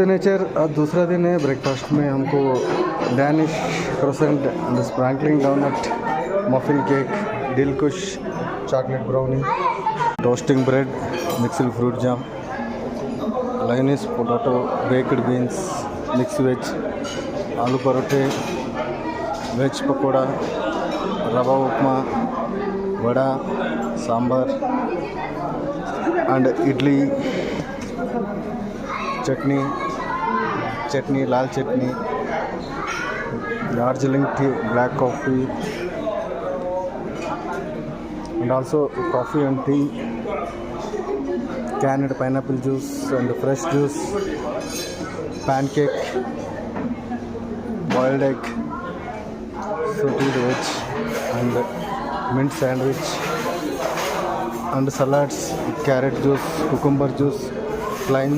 Signature दूसरा दिन है। ब्रेकफास्ट में हमको Danish croissant and sprinkling doughnut, muffin cake, dilkhush, chocolate brownie, toasting bread, mixed fruit jam, lyonnaise potato, baked beans, mix veg, aloo parathe, veg pakoda, rava upma, vada, sambar and idli, chutney, लाल chutney, Darjeeling tea, black coffee and also coffee and tea, canned pineapple juice and fresh juice, pancake, boiled egg, sauteed veg and mint sandwich and salads, carrot juice, cucumber juice, plain